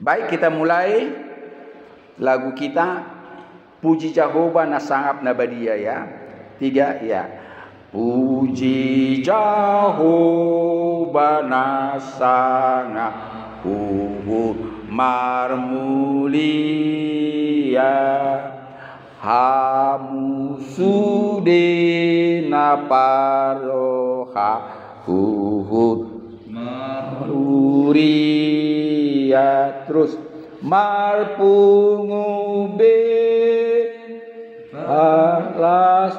Baik, kita mulai lagu kita, Puji Jehovah Nasangap Nabadia ya. 3 ya. Puji Jehovah Nasangap marmulia hamusudena paroha maruria. Terus marpungube alas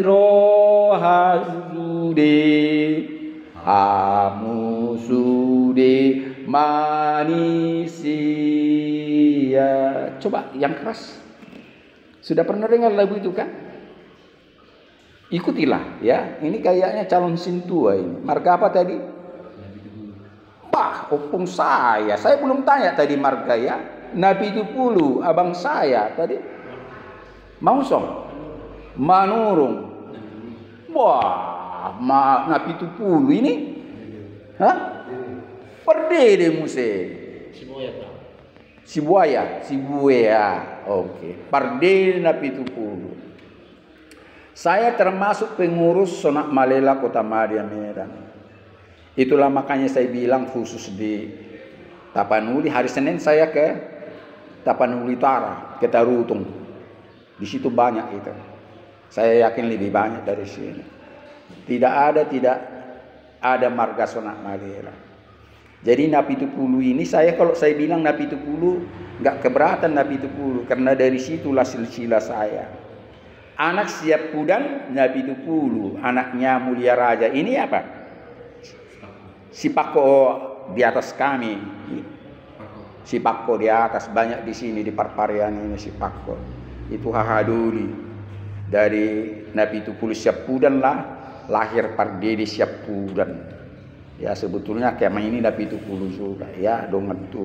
rohasude hamusude manisia. Coba yang keras. Sudah pernah dengar lagu itu kan? Ikutilah ya. Ini kayaknya calon sintua ini. Marga apa tadi? Pak, opung saya belum tanya tadi marga ya. Nabi itu pulu, abang saya tadi. Mausong, manurung. Wah, Nabi itu pulu ini. Hah? Perdede muse. Sibuaya. Oke. Perdede Nabi itu pulu. Saya termasuk pengurus Sonak Malela Kota Madya Medan. Itulah makanya saya bilang khusus di Tapanuli. Hari Senin saya ke Tapanuli Utara, ke Tarutung. Di situ banyak itu. Saya yakin lebih banyak dari sini. Tidak ada marga Sonak Malela. Jadi Napi Tupulu ini, kalau saya bilang Napi Tupulu, nggak keberatan Napi Tupulu, karena dari situlah silsilah saya. Anak Siap Pudan Napi Tupulu, anaknya Mulia Raja. Ini apa? Si Pakko di atas kami. Si Pakko di atas, banyak di sini di Parparian ini si Pakko. Itu Hahaduli. Dari Nabi Tupulu Siap Pudan lah lahir Pardede Siap Pudan. Ya sebetulnya kayak ini Nabi Tupulu juga ya, dongan itu.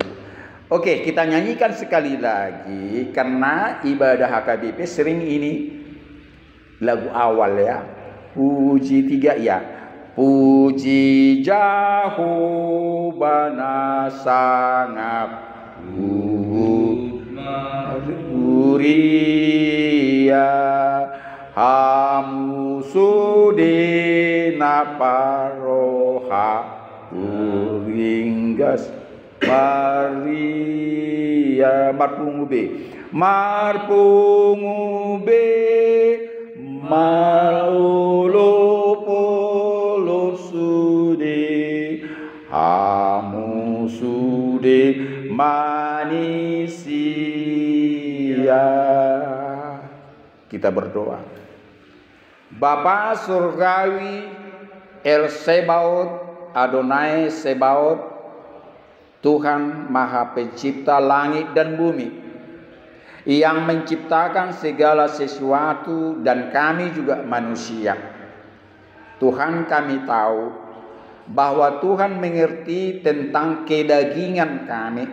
Oke, kita nyanyikan sekali lagi karena ibadah HKBP sering ini lagu awal ya. Puji 3 ya. Puji Jehovah Nasangap Uria hamusudena paroha uringgas Maria. Marpungube maulopolo sude hamusude manisia. Kita berdoa. Bapa surgawi El Sebaot, Adonai Sebaot, Tuhan Maha Pencipta langit dan bumi, yang menciptakan segala sesuatu dan kami juga manusia. Tuhan, kami tahu bahwa Tuhan mengerti tentang kedagingan kami.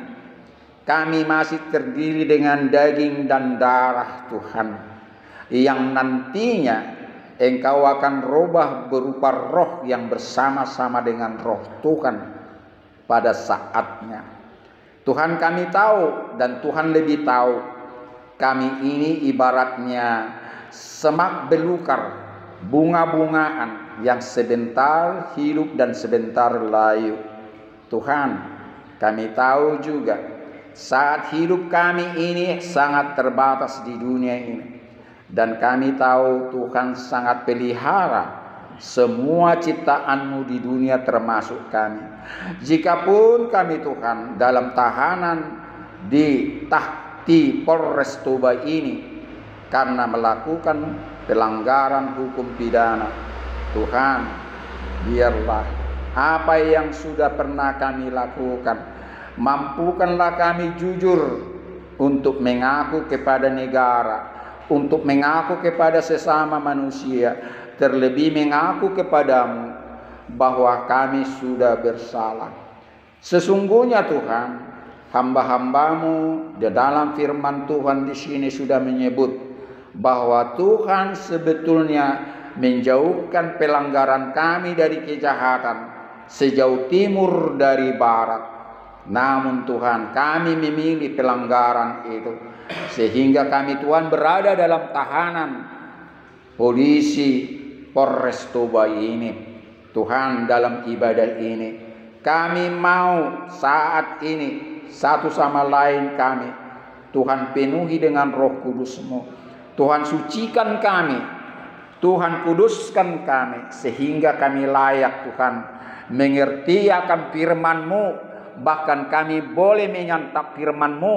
Kami masih terdiri dengan daging dan darah Tuhan, yang nantinya Engkau akan rubah berupa roh yang bersama-sama dengan roh Tuhan pada saatnya. Tuhan, kami tahu dan Tuhan lebih tahu, kami ini ibaratnya semak belukar, bunga-bungaan yang sebentar hidup dan sebentar layu. Tuhan, kami tahu juga saat hidup kami ini sangat terbatas di dunia ini. Dan kami tahu Tuhan sangat pelihara semua ciptaan-Mu di dunia termasuk kami. Jikapun kami Tuhan dalam tahanan di Tahti Polres Toba ini karena melakukan pelanggaran hukum pidana, Tuhan, biarlah apa yang sudah pernah kami lakukan, mampukanlah kami jujur untuk mengaku kepada negara, untuk mengaku kepada sesama manusia, terlebih mengaku kepadamu bahwa kami sudah bersalah. Sesungguhnya Tuhan, hamba-Hamba-Mu di dalam firman Tuhan di sini sudah menyebut bahwa Tuhan sebetulnya menjauhkan pelanggaran kami dari kejahatan sejauh timur dari barat. Namun Tuhan, kami memilih pelanggaran itu, sehingga kami Tuhan berada dalam tahanan polisi Polres Toba ini. Tuhan, dalam ibadah ini kami mau saat ini satu sama lain kami Tuhan penuhi dengan Roh Kudus-Mu. Tuhan sucikan kami, Tuhan kuduskan kami, sehingga kami layak Tuhan mengerti akan firman-Mu. Bahkan kami boleh menyantap firman-Mu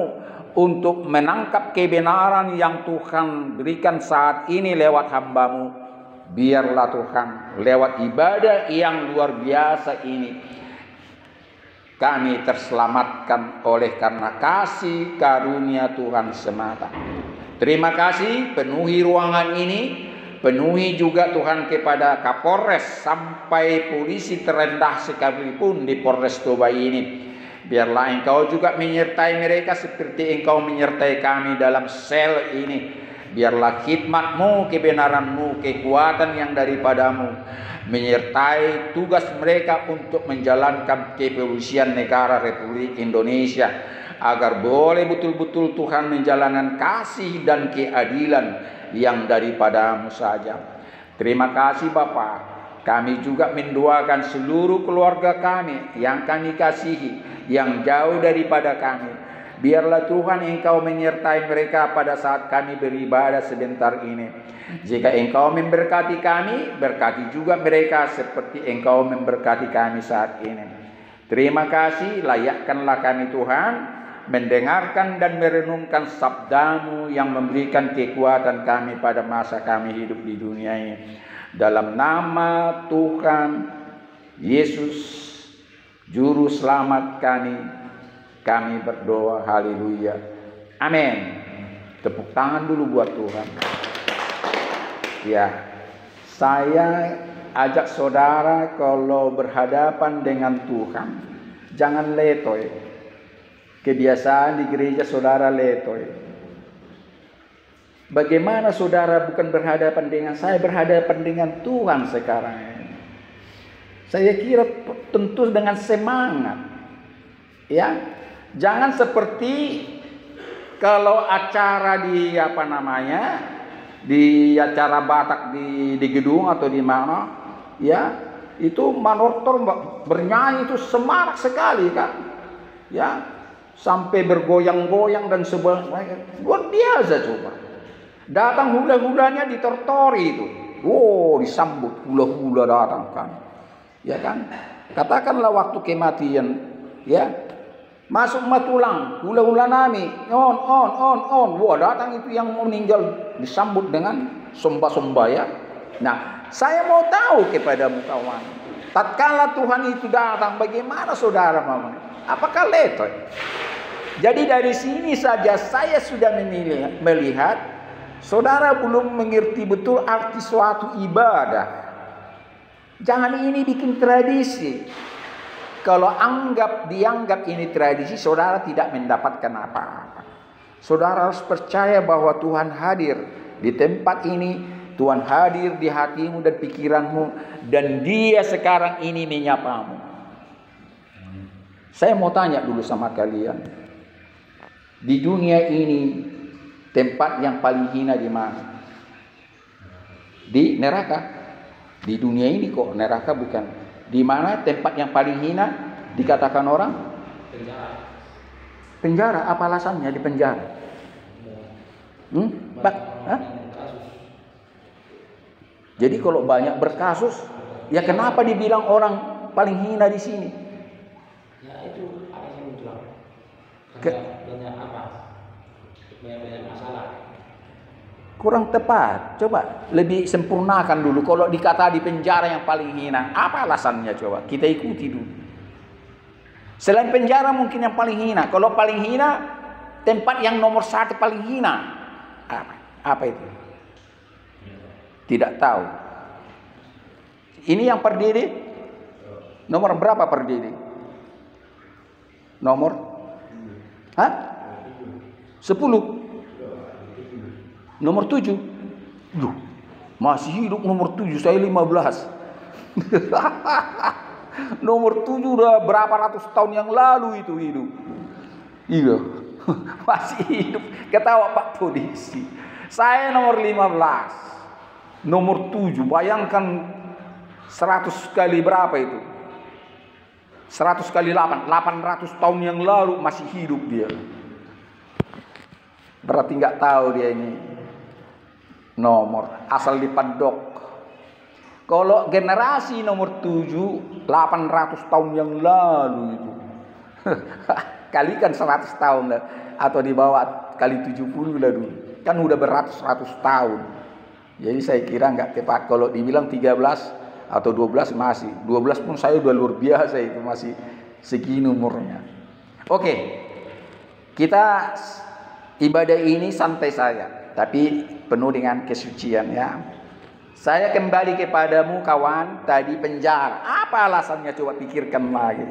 untuk menangkap kebenaran yang Tuhan berikan saat ini lewat hamba-Mu. Biarlah Tuhan, lewat ibadah yang luar biasa ini, kami terselamatkan oleh karena kasih karunia Tuhan semata. Terima kasih, penuhi ruangan ini, penuhi juga Tuhan kepada Kapolres sampai polisi terendah sekalipun di Polres Toba ini. Biarlah Engkau juga menyertai mereka seperti Engkau menyertai kami dalam sel ini. Biarlah khidmat-Mu, kebenaran-Mu, kekuatan yang daripada-Mu menyertai tugas mereka untuk menjalankan kepolisian negara Republik Indonesia, agar boleh betul-betul Tuhan menjalankan kasih dan keadilan yang daripada-Mu saja. Terima kasih Bapa. Kami juga mendoakan seluruh keluarga kami yang kami kasihi, yang jauh daripada kami. Biarlah Tuhan Engkau menyertai mereka pada saat kami beribadah sebentar ini. Jika Engkau memberkati kami, berkati juga mereka seperti Engkau memberkati kami saat ini. Terima kasih, layakkanlah kami Tuhan mendengarkan dan merenungkan sabda-Mu yang memberikan kekuatan kami pada masa kami hidup di dunia ini. Dalam nama Tuhan Yesus, Juru Selamat kami berdoa. Haleluya. Amin. Tepuk tangan dulu buat Tuhan. Ya, saya ajak saudara kalau berhadapan dengan Tuhan, jangan letoy. Kebiasaan di gereja saudara letoy. Bagaimana saudara bukan berhadapan dengan saya, berhadapan dengan Tuhan sekarang ini? Saya kira tentu dengan semangat. Ya, jangan seperti kalau acara di di acara Batak di gedung atau di mana, ya, itu manortor bernyanyi itu semarak sekali kan, ya, sampai bergoyang-goyang dan sebagainya, luar biasa coba. Datang hula-hulanya ditortori itu, disambut hula-hula datang kan, ya kan. Katakanlah waktu kematian, ya, masuk matulang, hula-hula nami, on. Wah, datang itu yang meninggal disambut dengan sombah-sombah ya. Nah, saya mau tahu kepadamu kawan, tatkala Tuhan itu datang, bagaimana saudara mau? Apakah letoy? Jadi dari sini saja saya sudah melihat saudara belum mengerti betul arti suatu ibadah. Jangan ini bikin tradisi. Kalau dianggap ini tradisi, saudara tidak mendapatkan apa-apa. Saudara harus percaya bahwa Tuhan hadir di tempat ini, Tuhan hadir di hatimu dan pikiranmu, dan Dia sekarang ini menyapamu. Saya mau tanya dulu sama kalian, di dunia ini tempat yang paling hina di mana? Di neraka. Di dunia ini kok neraka bukan. Di mana tempat yang paling hina dikatakan orang? Penjara. Apa alasannya di penjara? Pak? Jadi kalau banyak berkasus, ya kenapa dibilang orang paling hina di sini? Ya itu alasan mutlak. Banyak apa? Banyak masalah. Kurang tepat. Coba lebih sempurnakan dulu. Kalau dikata di penjara yang paling hina, apa alasannya coba? Kita ikuti dulu. Selain penjara mungkin yang paling hina. Kalau paling hina, tempat yang nomor 1 paling hina. Apa itu? Tidak tahu. Ini yang per diri. Nomor berapa per diri? Nomor? 10. Nomor 7. Duh, masih hidup nomor 7, saya 15. Nomor 7 udah berapa ratus tahun yang lalu itu hidup. Iya. Masih hidup. Ketawa Pak polisi. Saya nomor 15. Nomor 7. Bayangkan 100 kali berapa itu? 100 kali 8. 800 tahun yang lalu masih hidup dia. Berarti nggak tahu dia ini nomor. Asal di Padok. Kalau generasi nomor 7, 800 tahun yang lalu itu. Kalikan 100 tahun lah. Atau di bawah kali 70 lah dulu. Kan udah beratus-ratus tahun. Jadi saya kira nggak tepat. Kalau dibilang 13 atau 12 masih. 12 pun saya udah luar biasa itu. Masih segini umurnya. Oke. Kita ibadah ini santai saja. Tapi penuh dengan kesucian ya. Saya kembali kepadamu kawan, tadi penjara. Apa alasannya? Coba pikirkan lagi.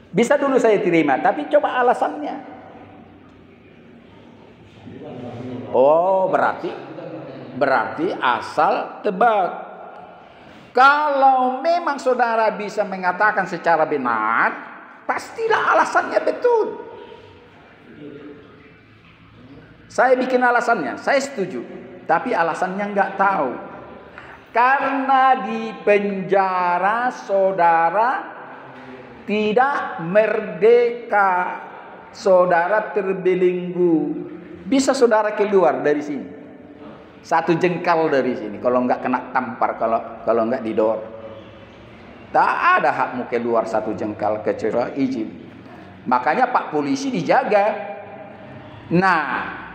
Bisa dulu saya terima, tapi coba alasannya. Oh, berarti asal tebak. Kalau memang saudara bisa mengatakan secara benar, pastilah alasannya betul. Saya bikin alasannya, saya setuju. Tapi alasannya nggak tahu. Karena di penjara saudara tidak merdeka, saudara terbelenggu. Bisa saudara keluar dari sini 1 jengkal dari sini, kalau nggak kena tampar, kalau nggak didor. Tak ada hakmu keluar 1 jengkal kecuali izin. Makanya Pak polisi dijaga. Nah,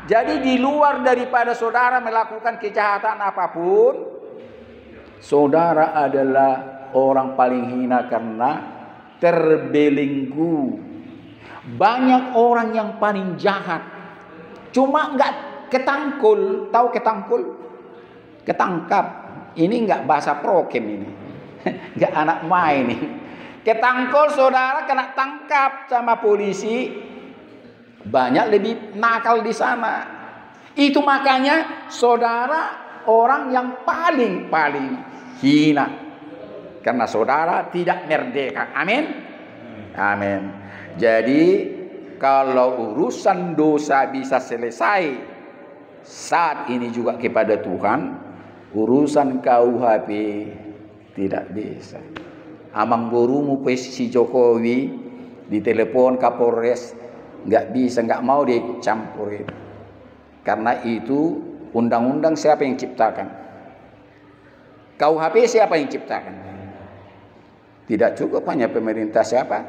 jadi di luar daripada saudara melakukan kejahatan apapun, saudara adalah orang paling hina karena terbelenggu. Banyak orang yang paling jahat, cuma nggak ketangkul. Tahu ketangkul? Ketangkap. Ini nggak bahasa prokem ini, nggak anak main ini. Ketangkul saudara kena tangkap sama polisi, banyak lebih nakal di sana. Itu makanya saudara orang yang paling hina. Karena saudara tidak merdeka. Amin. Amin. Jadi kalau urusan dosa bisa selesai saat ini juga kepada Tuhan, urusan KUHP tidak bisa. Amang borumu posisi Jokowi ditelepon Kapolres, nggak bisa, nggak mau dia ikut campur itu. Karena itu undang-undang siapa yang ciptakan? KUHP siapa yang ciptakan? Tidak cukup hanya pemerintah siapa?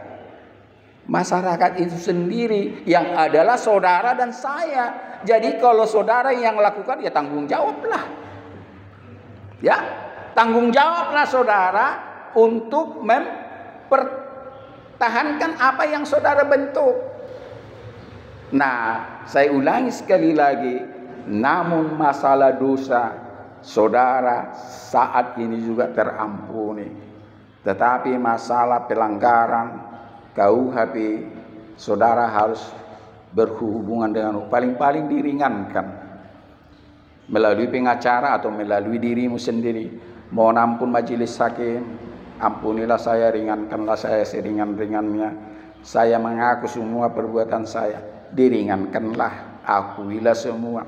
Masyarakat itu sendiri yang adalah saudara dan saya. Jadi kalau saudara yang lakukan, ya tanggung jawablah. Ya, tanggung jawablah saudara untuk mempertahankan apa yang saudara bentuk. Nah, saya ulangi sekali lagi. Namun masalah dosa saudara saat ini juga terampuni. Tetapi masalah pelanggaran KUHP saudara harus berhubungan dengan paling diringankan melalui pengacara atau melalui dirimu sendiri. Mohon ampun majelis hakim, ampunilah saya, ringankanlah saya seringan-ringannya. Saya mengaku semua perbuatan saya, diringankanlah, akuilah semua.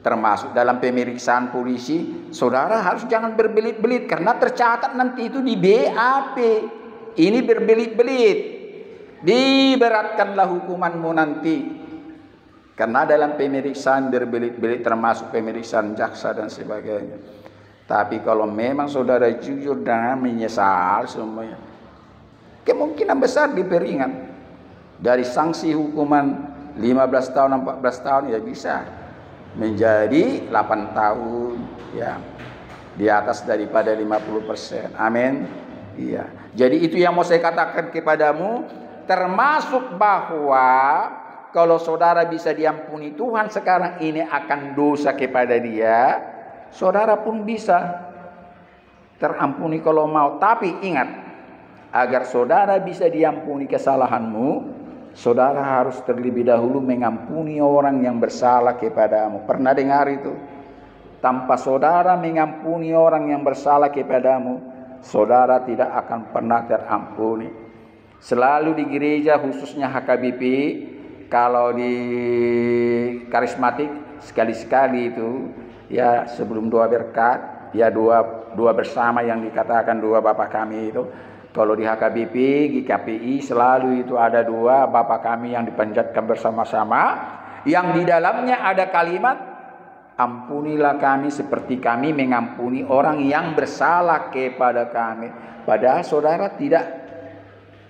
Termasuk dalam pemeriksaan polisi, saudara harus jangan berbelit-belit karena tercatat nanti itu di BAP. Ini berbelit-belit, diberatkanlah hukumanmu nanti. Karena dalam pemeriksaan berbelit-belit termasuk pemeriksaan jaksa dan sebagainya. Tapi kalau memang saudara jujur dan menyesal semuanya, kemungkinan besar diperingan. Dari sanksi hukuman 15 tahun 14 tahun ya bisa menjadi 8 tahun ya, di atas daripada 50%. Amin. Iya. Jadi itu yang mau saya katakan kepadamu, termasuk bahwa kalau saudara bisa diampuni Tuhan sekarang ini akan dosa kepada dia, saudara pun bisa terampuni kalau mau. Tapi ingat, agar saudara bisa diampuni kesalahanmu, saudara harus terlebih dahulu mengampuni orang yang bersalah kepadamu. Pernah dengar itu? Tanpa saudara mengampuni orang yang bersalah kepadamu, saudara tidak akan pernah terampuni. Selalu di gereja khususnya HKBP, kalau di karismatik sekali-sekali itu ya sebelum doa berkat, ya doa bersama yang dikatakan doa Bapa kami itu. Kalau di HKBP, GKPI selalu itu ada doa Bapa kami yang dipanjatkan bersama-sama, yang di dalamnya ada kalimat, ampunilah kami seperti kami mengampuni orang yang bersalah kepada kami. Padahal saudara tidak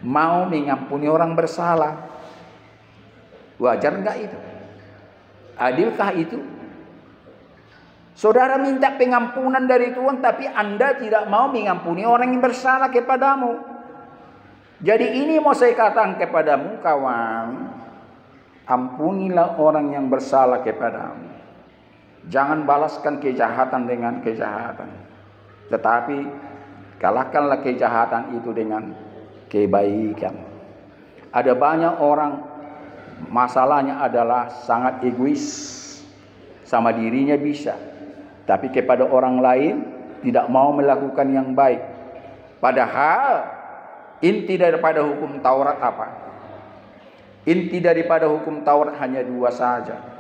mau mengampuni orang bersalah. Wajar enggak itu? Adilkah itu? Saudara minta pengampunan dari Tuhan, tapi Anda tidak mau mengampuni orang yang bersalah kepadamu. Jadi ini mau saya katakan kepadamu kawan, ampunilah orang yang bersalah kepadamu. Jangan balaskan kejahatan dengan kejahatan, tetapi kalahkanlah kejahatan itu dengan kebaikan. Ada banyak orang masalahnya adalah sangat egois, sama dirinya bisa, tapi kepada orang lain tidak mau melakukan yang baik. Padahal inti daripada hukum Taurat apa? Inti daripada hukum Taurat hanya dua saja.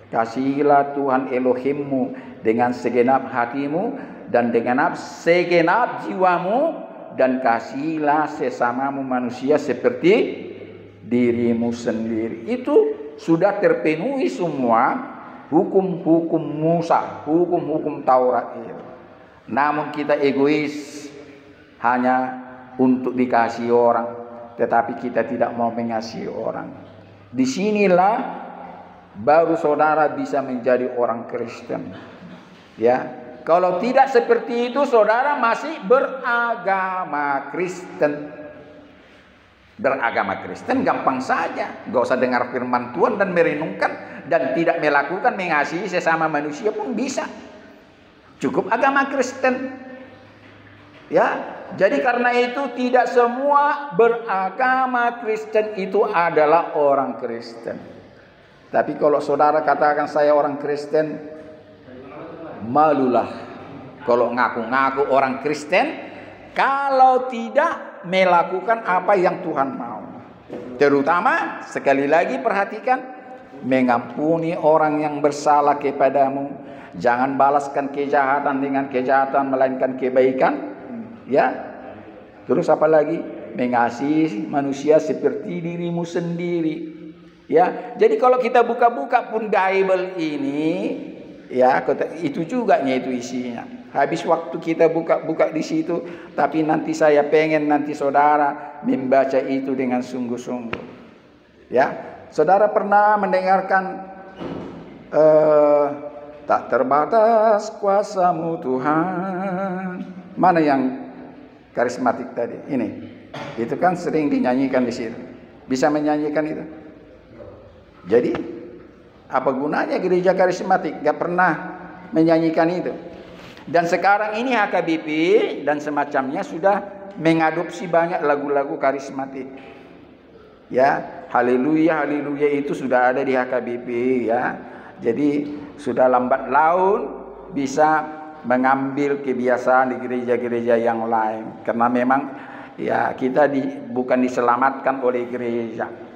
Kasihilah Tuhan Elohimmu dengan segenap hatimu dan dengan segenap jiwamu, dan kasihilah sesamamu manusia seperti dirimu sendiri. Itu sudah terpenuhi semua hukum-hukum Musa, hukum-hukum Taurat itu. Namun kita egois, hanya untuk dikasihi orang, tetapi kita tidak mau mengasihi orang. Disinilah baru saudara bisa menjadi orang Kristen. Ya, kalau tidak seperti itu, saudara masih beragama Kristen. Beragama Kristen gampang saja, gak usah dengar firman Tuhan dan merenungkan dan tidak melakukan mengasihi sesama manusia pun bisa. Cukup agama Kristen. Ya, jadi karena itu tidak semua beragama Kristen itu adalah orang Kristen. Tapi kalau saudara katakan saya orang Kristen, malulah kalau ngaku-ngaku orang Kristen kalau tidak melakukan apa yang Tuhan mau. Terutama sekali lagi perhatikan, mengampuni orang yang bersalah kepadamu. Jangan balaskan kejahatan dengan kejahatan, melainkan kebaikan. Ya, terus apa lagi? Mengasihi manusia seperti dirimu sendiri. Ya, jadi kalau kita buka-buka pun Bible ini, ya itu juga itu isinya. Habis waktu kita buka-buka di situ, tapi nanti saya pengen nanti saudara membaca itu dengan sungguh-sungguh. Ya, saudara pernah mendengarkan tak terbatas kuasa-Mu Tuhan? Mana yang karismatik tadi? Ini. Itu kan sering dinyanyikan di situ. Bisa menyanyikan itu. Jadi apa gunanya gereja karismatik? Gak pernah menyanyikan itu. Dan sekarang ini HKBP dan semacamnya sudah mengadopsi banyak lagu-lagu karismatik. Ya, haleluya, haleluya itu sudah ada di HKBP ya. Jadi sudah lambat laun bisa mengambil kebiasaan di gereja-gereja yang lain. Karena memang ya kita bukan diselamatkan oleh gereja.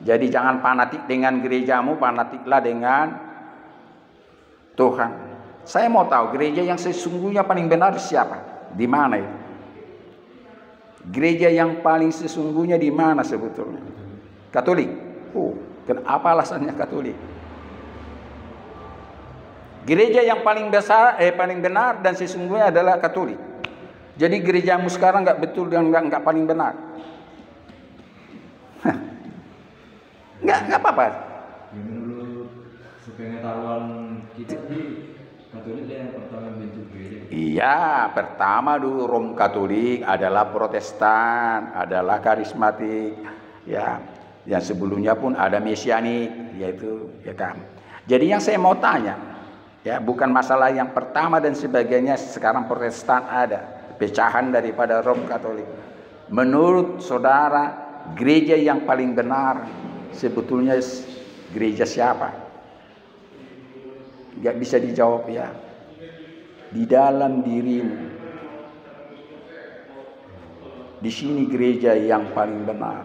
Jadi jangan fanatik dengan gerejamu, fanatiklah dengan Tuhan. Saya mau tahu gereja yang sesungguhnya paling benar siapa? Di mana itu? Gereja yang paling sesungguhnya di mana sebetulnya? Katolik. Kenapa alasannya Katolik? Gereja yang paling besar, paling benar dan sesungguhnya adalah Katolik. Jadi gerejamu sekarang nggak betul dan nggak paling benar. Nggak apa-apa. Menurut sepengetahuan kita sih, Katolik yang pertama bentuk gereja. Iya, pertama dulu Rom Katolik, adalah Protestan, adalah karismatik. Ya, yang sebelumnya pun ada Mesianik, yaitu ya kan. Jadi yang saya mau tanya, ya bukan masalah yang pertama dan sebagainya. Sekarang Protestan ada pecahan daripada Rom Katolik. Menurut saudara, gereja yang paling benar sebetulnya gereja siapa? Gak bisa dijawab ya. Di dalam dirimu. Di sini gereja yang paling benar.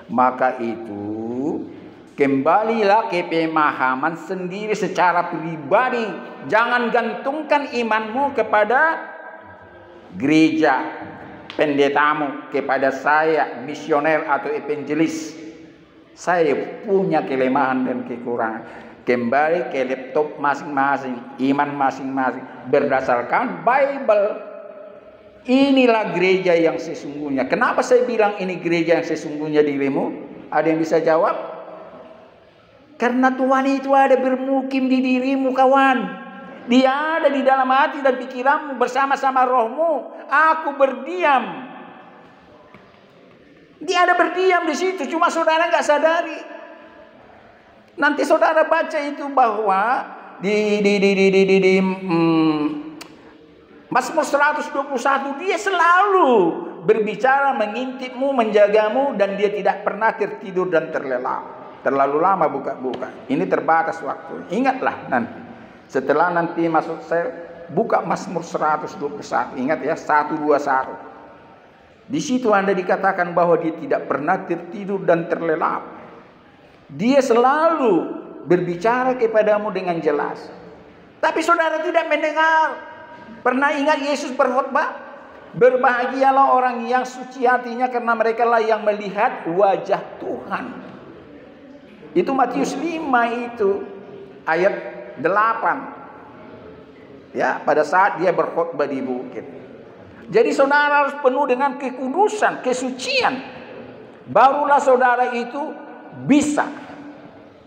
Maka itu kembalilah ke pemahaman sendiri secara pribadi. Jangan gantungkan imanmu kepada gereja, pendetamu, kepada saya, misioner atau evangelis. Saya punya kelemahan dan kekurangan. Kembali ke laptop masing-masing, iman masing-masing berdasarkan Bible. Inilah gereja yang sesungguhnya. Kenapa saya bilang ini gereja yang sesungguhnya dirimu? Ada yang bisa jawab? Karena Tuhan itu ada bermukim di dirimu, kawan. Dia ada di dalam hati dan pikiranmu bersama-sama rohmu. Aku berdiam. Dia ada berdiam di situ, cuma saudara nggak sadari. Nanti saudara baca itu bahwa Mazmur 121 dia selalu berbicara, mengintipmu, menjagamu, dan dia tidak pernah tertidur dan terlelap. Terlalu lama buka-buka. Ini terbatas waktu. Ingatlah nanti. Setelah nanti masuk sel, buka Mazmur 121. Ingat ya, 121. Di situ Anda dikatakan bahwa dia tidak pernah tertidur dan terlelap. Dia selalu berbicara kepadamu dengan jelas. Tapi saudara tidak mendengar. Pernah ingat Yesus berkhotbah? Berbahagialah orang yang suci hatinya, karena mereka lah yang melihat wajah Tuhan. Itu Matius 5 itu ayat 8. Ya, pada saat dia berkhotbah di bukit. Jadi saudara harus penuh dengan kekudusan, kesucian. Barulah saudara itu bisa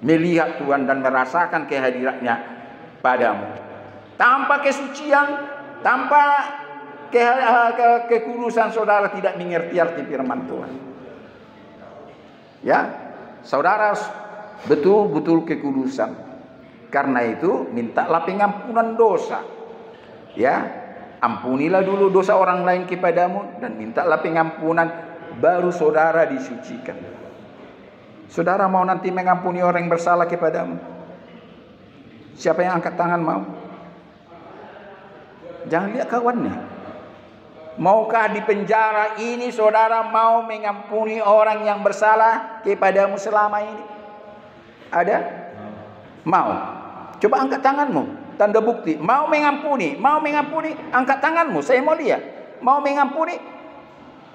melihat Tuhan dan merasakan kehadirannya padamu. Tanpa kesucian, tanpa kekudusan, saudara tidak mengerti arti firman Tuhan. Ya, saudara harus betul-betul kekudusan. Karena itu mintalah pengampunan dosa. Ya, ampunilah dulu dosa orang lain kepadamu dan mintalah pengampunan, baru saudara disucikan. Saudara mau nanti mengampuni orang yang bersalah kepadamu? Siapa yang angkat tangan mau? Jangan lihat kawannya. Maukah di penjara ini saudara mau mengampuni orang yang bersalah kepadamu selama ini? Ada? Mau? Coba angkat tanganmu. Tanda bukti. Mau mengampuni? Mau mengampuni? Angkat tanganmu. Saya mau lihat. Mau mengampuni?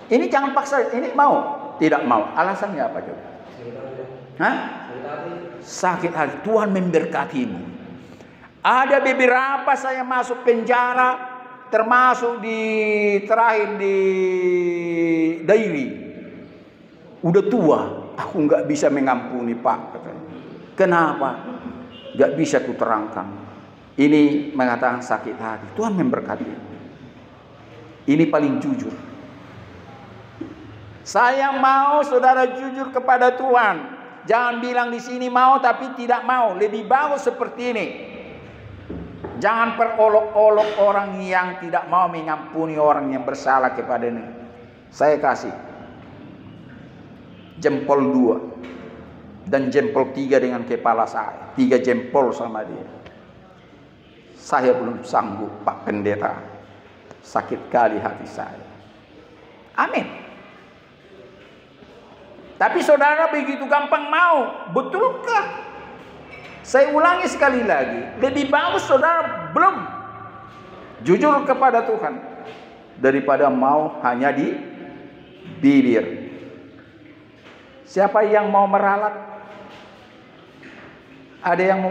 Ini jangan paksa. Ini mau? Tidak mau. Alasannya apa coba? Hah? Sakit hati. Tuhan memberkatimu. Ada beberapa saya masuk penjara, termasuk terakhir di Dairi. Udah tua, aku nggak bisa mengampuni Pak. Kenapa? Nggak bisa kuterangkan. Ini mengatakan sakit hati. Tuhan memberkati. Ini paling jujur. Saya mau saudara jujur kepada Tuhan. Jangan bilang di sini mau tapi tidak mau. Lebih bagus seperti ini. Jangan perolok-olok orang yang tidak mau mengampuni orang yang bersalah kepadanya. Saya kasih jempol 2 dan jempol 3 dengan kepala saya. 3 jempol sama dia. Saya belum sanggup, Pak Pendeta. Sakit kali hati saya. Amin. Tapi saudara begitu gampang mau. Betulkah? Saya ulangi sekali lagi, lebih bagus saudara belum jujur kepada Tuhan daripada mau hanya di bibir. Siapa yang mau meralat? Ada yang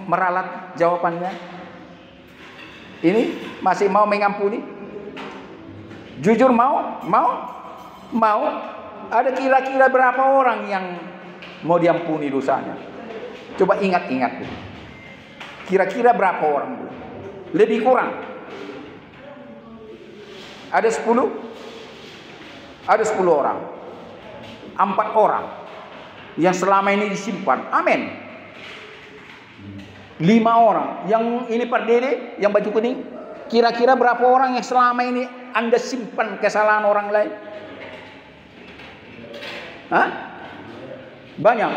meralat jawabannya? Ini masih mau mengampuni? Jujur mau? Mau? Ada kira-kira berapa orang yang mau diampuni dosanya? Coba ingat-ingat. Kira-kira berapa orang? Lebih kurang. Ada 10? Ada 10 orang. 4 orang yang selama ini disimpan. Amin. 5 orang. Yang ini Pak Dede, yang baju kuning. Kira-kira berapa orang yang selama ini Anda simpan kesalahan orang lain? Hah? Banyak.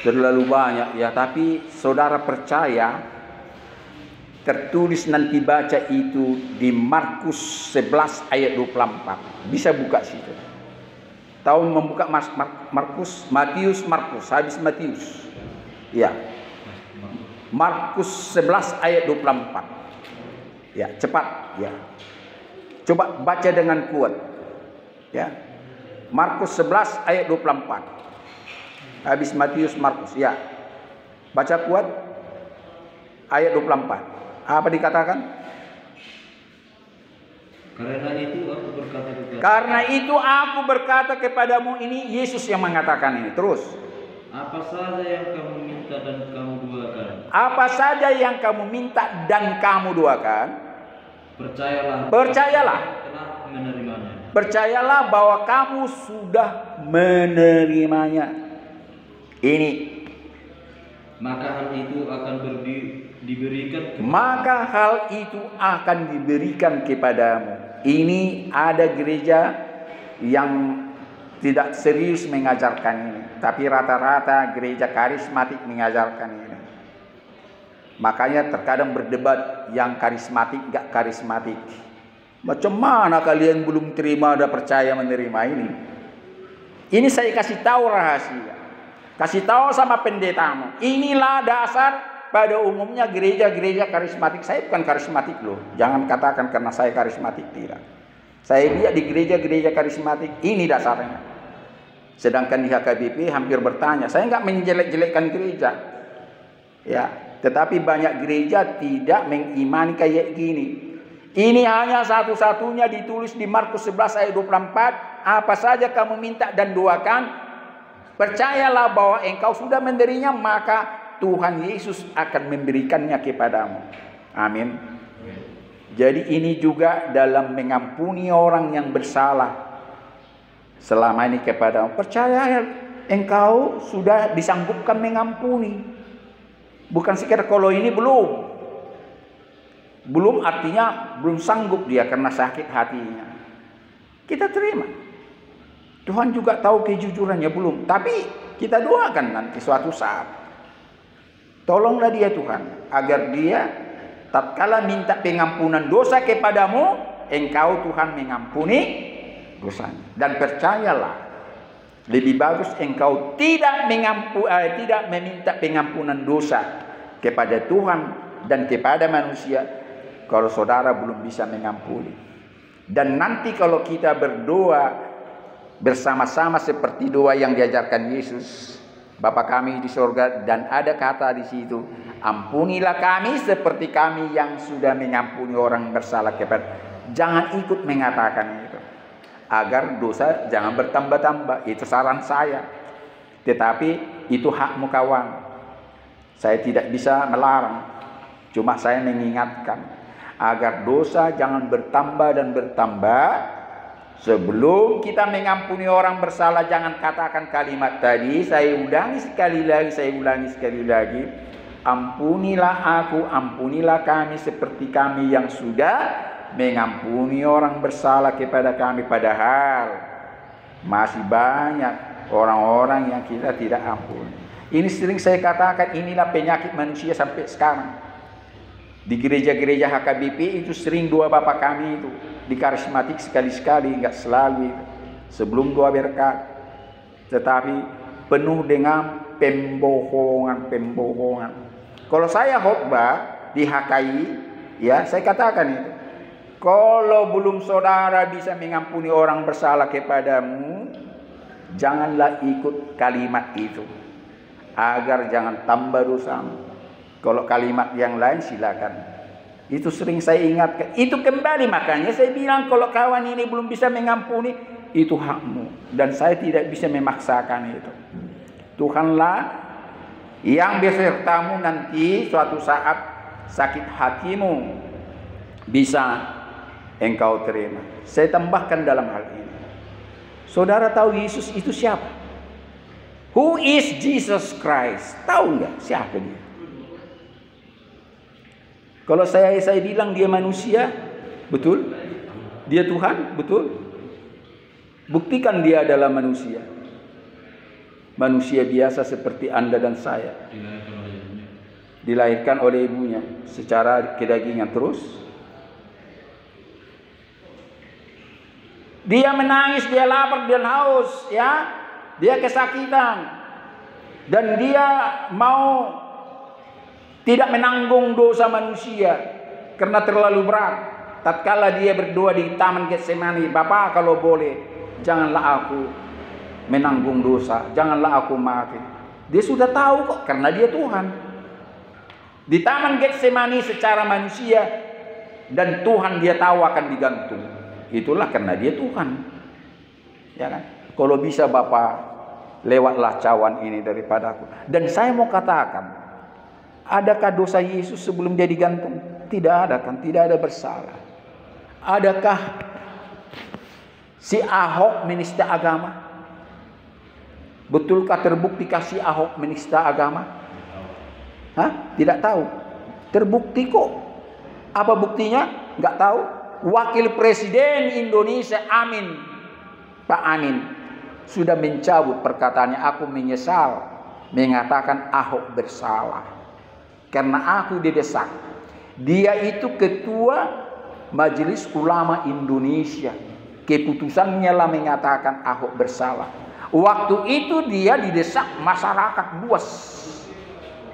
Terlalu banyak ya. Tapi saudara percaya tertulis nanti baca itu di Markus 11 ayat 24. Bisa buka situ. Tahun membuka Markus, Markus, habis Matius. Ya. Markus 11 ayat 24. Ya, cepat ya. Coba baca dengan kuat. Ya. Markus 11 ayat 24. Habis Matius, Markus. Ya. Baca kuat. Ayat 24. Apa dikatakan? Karena itu aku berkata kepadamu, ini Yesus yang mengatakan ini. Terus. Apa saja yang kamu minta dan kamu duakan. Apa saja yang kamu minta dan kamu duakan. Percayalah. Telah menerimanya. Percayalah bahwa kamu sudah menerimanya. Ini. Maka hal itu akan diberikan kepadamu. Ini ada gereja yang tidak serius mengajarkan ini, tapi rata-rata gereja karismatik mengajarkan ini. Makanya terkadang berdebat yang karismatik gak karismatik. Macam mana kalian belum terima dan percaya menerima ini? Ini saya kasih tahu rahasia. Kasih tahu sama pendetamu. Inilah dasar pada umumnya gereja-gereja karismatik. Saya bukan karismatik loh. Jangan katakan karena saya karismatik, tidak. Saya lihat di gereja-gereja karismatik ini dasarnya. Sedangkan di HKBP hampir bertanya. Saya enggak menjelek-jelekkan gereja. Ya, tetapi banyak gereja tidak mengimani kayak gini. Ini hanya satu-satunya ditulis di Markus 11 ayat 24. Apa saja kamu minta dan doakan, percayalah bahwa engkau sudah menerimanya, maka Tuhan Yesus akan memberikannya kepadamu. Amin. Jadi ini juga dalam mengampuni orang yang bersalah selama ini kepadamu. Percaya engkau sudah disanggupkan mengampuni. Bukan sekedar kalau ini belum. Belum artinya belum sanggup dia karena sakit hatinya. Kita terima. Tuhan juga tahu kejujurannya belum. Tapi kita doakan nanti suatu saat. Tolonglah dia Tuhan. Agar dia tatkala minta pengampunan dosa kepadamu, engkau Tuhan mengampuni dosanya. Dan percayalah, lebih bagus engkau tidak meminta pengampunan dosa kepada Tuhan dan kepada manusia kalau saudara belum bisa mengampuni. Dan nanti kalau kita berdoa bersama-sama seperti doa yang diajarkan Yesus, Bapa kami di surga, dan ada kata di situ, ampunilah kami seperti kami yang sudah mengampuni orang bersalah kepada. Jangan ikut mengatakan itu, agar dosa jangan bertambah-tambah. Itu saran saya. Tetapi itu hakmu kawan. Saya tidak bisa melarang, cuma saya mengingatkan agar dosa jangan bertambah dan bertambah. Sebelum kita mengampuni orang bersalah, jangan katakan kalimat tadi. Saya ulangi sekali lagi. Ampunilah aku, ampunilah kami seperti kami yang sudah mengampuni orang bersalah kepada kami. Padahal masih banyak orang-orang yang kita tidak ampuni. Ini sering saya katakan, inilah penyakit manusia sampai sekarang. Di gereja-gereja HKBP itu sering doa Bapa kami itu. Di karismatik sekali-sekali, enggak selalu itu. Sebelum doa berkat. Tetapi penuh dengan pembohongan. Kalau saya khotbah di HKI, ya saya katakan itu. Kalau belum saudara bisa mengampuni orang bersalah kepadamu, janganlah ikut kalimat itu. Agar jangan tambah dosamu. Kalau kalimat yang lain silakan. Itu sering saya ingatkan. Itu kembali, makanya saya bilang kalau kawan ini belum bisa mengampuni, itu hakmu. Dan saya tidak bisa memaksakan itu. Tuhanlah yang besertamu nanti suatu saat sakit hatimu bisa engkau terima. Saya tambahkan dalam hal ini. Saudara tahu Yesus itu siapa? Who is Jesus Christ? Tahu nggak siapa dia? Kalau saya bilang dia manusia, betul? Dia Tuhan, betul? Buktikan dia adalah manusia. Manusia biasa seperti Anda dan saya. dilahirkan oleh ibunya secara kedagingan terus. Dia menangis, dia lapar, dia haus, ya. Dia kesakitan. Dan dia mau tidak menanggung dosa manusia karena terlalu berat. Tatkala dia berdoa di Taman Getsemani, Bapa kalau boleh, janganlah aku menanggung dosa, janganlah aku mati. Dia sudah tahu kok, karena dia Tuhan. Di Taman Getsemani secara manusia, dan Tuhan dia tahu akan digantung. Itulah karena dia Tuhan. Ya kan? Kalau bisa Bapa, lewatlah cawan ini daripadaku. Dan saya mau katakan, adakah dosa Yesus sebelum dia digantung? Tidak ada kan? Tidak ada bersalah. Adakah si Ahok menista agama? Betulkah terbukti si Ahok menista agama? Hah? Tidak tahu. Terbukti kok. Apa buktinya? Enggak tahu. Wakil Presiden Indonesia Amin, Pak Amin, sudah mencabut perkataannya. Aku menyesal mengatakan Ahok bersalah karena aku didesak. Dia itu ketua Majelis Ulama Indonesia. Keputusannya lah mengatakan Ahok bersalah. Waktu itu dia didesak masyarakat luas,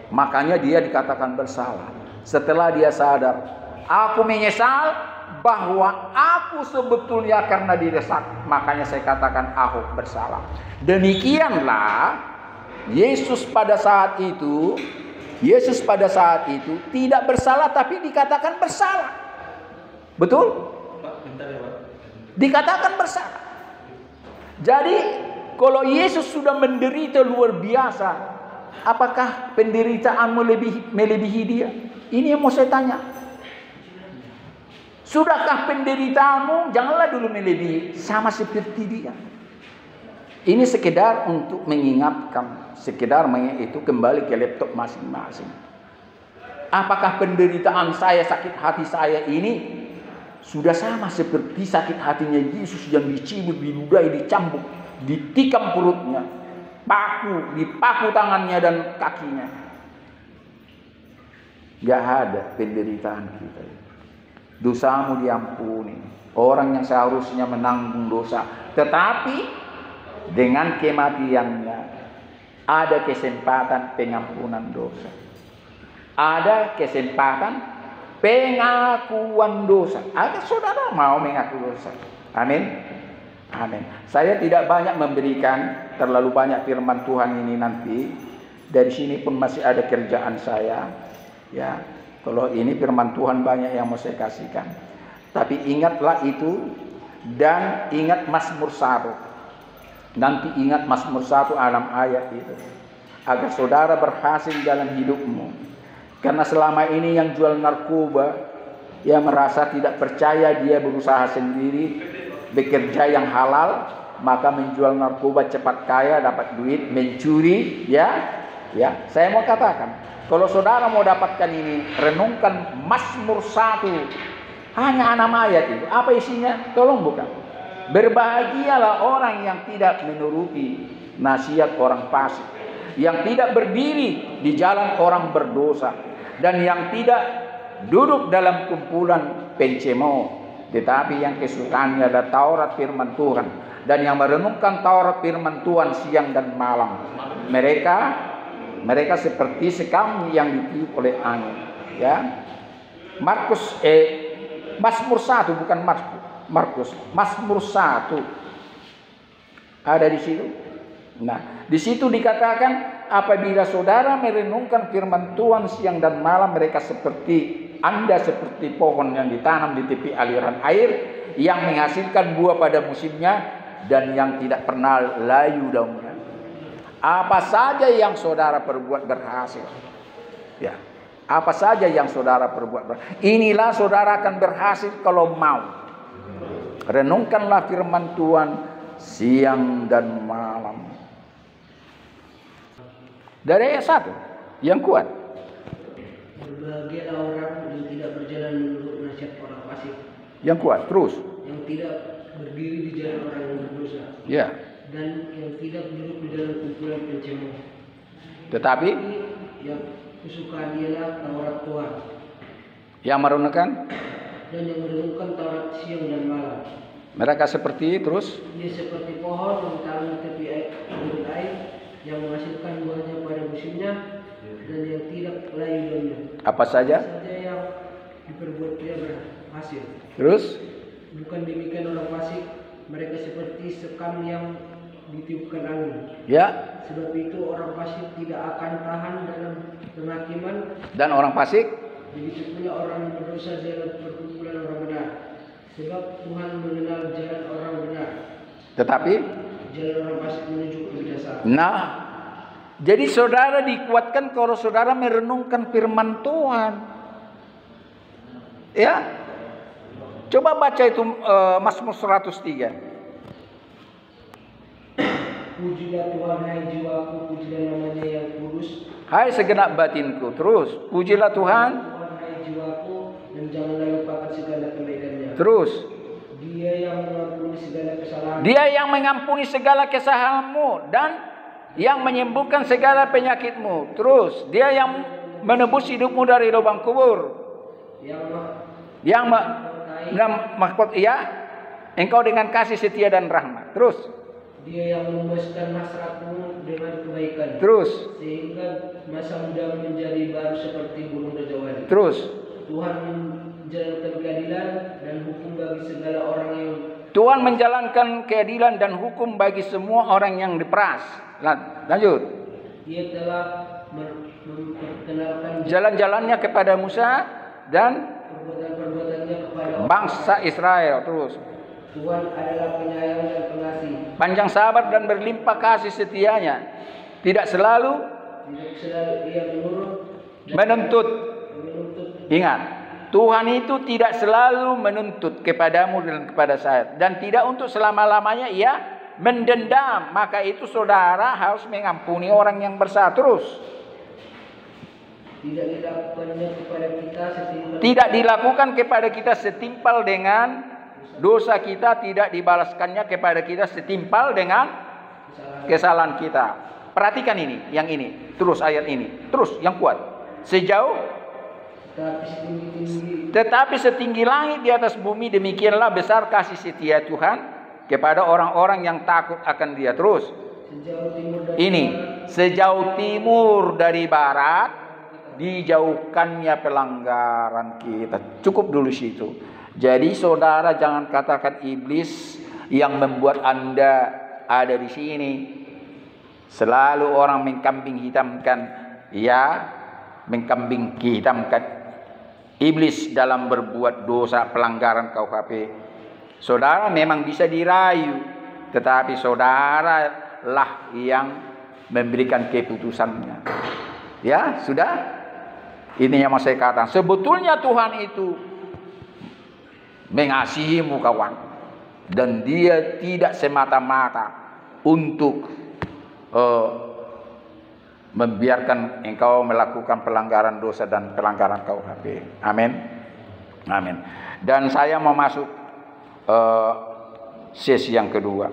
makanya dia dikatakan bersalah. Setelah dia sadar, aku menyesal bahwa aku sebetulnya karena didesak, makanya saya katakan Ahok bersalah. Demikianlah Yesus pada saat itu tidak bersalah tapi dikatakan bersalah. Betul? Dikatakan bersalah. Jadi kalau Yesus sudah menderita luar biasa, apakah penderitaanmu melebihi dia? Ini yang mau saya tanya. Sudahkah penderitaanmu? Janganlah dulu melebihi, sama seperti dia. Ini sekedar untuk mengingatkan, itu kembali ke laptop masing-masing. Apakah penderitaan saya, sakit hati saya ini sudah sama seperti sakit hatinya Yesus yang dicibut, diludahi, dicambuk, ditikam perutnya, dipaku tangannya dan kakinya? Gak ada penderitaan kita. Dosamu diampuni. Orang yang seharusnya menanggung dosa, tetapi dengan kematiannya ada kesempatan pengampunan dosa. Ada kesempatan pengakuan dosa. Agar saudara mau mengaku dosa. Amin. Amin. Saya tidak banyak memberikan terlalu banyak firman Tuhan ini nanti. Dari sini pun masih ada kerjaan saya. Ya. Kalau ini firman Tuhan banyak yang mau saya kasihkan. Tapi ingatlah itu. Dan ingat Mazmur 1. Nanti ingat Mazmur 1 6 ayat itu. Agar saudara berhasil dalam hidupmu. Karena selama ini yang jual narkoba, dia merasa tidak percaya, dia berusaha sendiri, bekerja yang halal, maka menjual narkoba cepat kaya, dapat duit, mencuri, ya. Saya mau katakan, kalau saudara mau dapatkan ini, renungkan Mazmur 1, hanya 6 ayat itu. Apa isinya? Tolong buka. Berbahagialah orang yang tidak menuruti nasihat orang fasik, yang tidak berdiri di jalan orang berdosa, dan yang tidak duduk dalam kumpulan pencemooh, tetapi yang kesukaannya adalah Taurat firman Tuhan, dan yang merenungkan Taurat firman Tuhan siang dan malam. Mereka seperti sekam yang ditiup oleh angin. Ya, Mazmur 1 bukan Markus. Mazmur 1 ada di situ. Nah, di situ dikatakan apabila saudara merenungkan firman Tuhan siang dan malam, mereka seperti pohon yang ditanam di tepi aliran air, yang menghasilkan buah pada musimnya dan yang tidak pernah layu daunnya. Apa saja yang saudara perbuat berhasil. Ya, apa saja yang saudara perbuat berhasil. Inilah saudara akan berhasil kalau mau. Renungkanlah firman Tuhan siang dan malam. Dari ayat 1 yang kuat. Berbahagialah orang yang tidak berjalan menurut nasihat orang fasik. Yang kuat, terus. Yang tidak berdiri di jalan orang yang berdosa. Ya. Dan yang tidak duduk di dalam kumpulan pencemooh. Tetapi kesukaan ialah Taurat Tuhan, Yang merenungkan dan yang merenungkan Taurat siang dan malam. mereka seperti terus. Dia seperti pohon yang ditanam di tepi air, yang menghasilkan buahnya pada musimnya, dan yang tidak layu daunnya. Apa saja? Saja yang diperbuat dia berhasil. Terus Bukan demikian orang fasik, mereka seperti sekam yang ditiupkan angin. ya, Sebab itu orang fasik tidak akan tahan dalam penghakiman. dan orang fasik Begitu pula orang yang berdosa dalam perkumpulan orang benar. Sebab Tuhan mengenal jalan orang benar, tetapi jalan orang fasik menuju kebinasaan. nah, jadi saudara dikuatkan kalau saudara merenungkan firman Tuhan. Ya. Coba baca itu Mazmur 103. Pujilah Tuhan hai jiwaku, pujilah namanya yang kudus. Hai segenap batinku. Terus, pujilah Tuhan. Tuhan hai jiwaku, dan janganlah lupakan segala kebaikannya. Terus, Dia yang mengampuni segala kesalahan. Dia yang mengampuni segala kesalahanmu dan yang menyembuhkan segala penyakitmu. Terus, Dia yang menebus hidupmu dari lubang kubur. Yang mahkota ya, engkau dengan kasih setia dan rahmat. Terus, Dia yang memuaskan hasratmu dengan kebaikan. terus, Sehingga masa muda menjadi baru seperti gunung rajawali. terus. Tuhan menjalankan keadilan dan hukum bagi segala orang yang Tuhan menjalankan keadilan dan hukum bagi semua orang yang diperas. Lanjut. Dia telah memperkenalkan Jalan-jalannya kepada Musa dan perbuatan-perbuatannya kepada bangsa Israel. Terus, Tuhan adalah penyayang dan pengasih, panjang sabar dan berlimpah kasih setianya. Tidak selalu tidak selalu ia menurut menuntut. menuntut. Ingat, Tuhan itu tidak selalu menuntut kepadamu dan kepada saya. Dan tidak untuk selama-lamanya ia mendendam. Maka itu saudara harus mengampuni orang yang bersalah. Terus, Tidak dilakukannya kepada kita setimpal. tidak dilakukan kepada kita setimpal dengan dosa kita, tidak dibalaskannya kepada kita setimpal dengan kesalahan kita. Perhatikan ini, yang ini. Terus ayat ini. Terus yang kuat. Sejauh tetapi setinggi langit di atas bumi, demikianlah besar kasih setia Tuhan kepada orang-orang yang takut akan Dia. Terus Sejauh timur dari ini, sejauh timur dari barat dijauhkannya pelanggaran kita. Cukup dulu situ. Jadi saudara jangan katakan iblis yang membuat Anda ada di sini. Selalu orang mengkambing hitamkan, ya, mengkambing hitamkan iblis dalam berbuat dosa pelanggaran KUHP. Saudara memang bisa dirayu, tetapi saudara lah yang memberikan keputusannya. Ya, sudah? Ini yang mau saya katakan. Sebetulnya Tuhan itu mengasihimu kawan. Dan Dia tidak semata-mata untuk membiarkan engkau melakukan pelanggaran dosa dan pelanggaran KUHP. Amin. Amin. Dan saya mau masuk sesi yang kedua.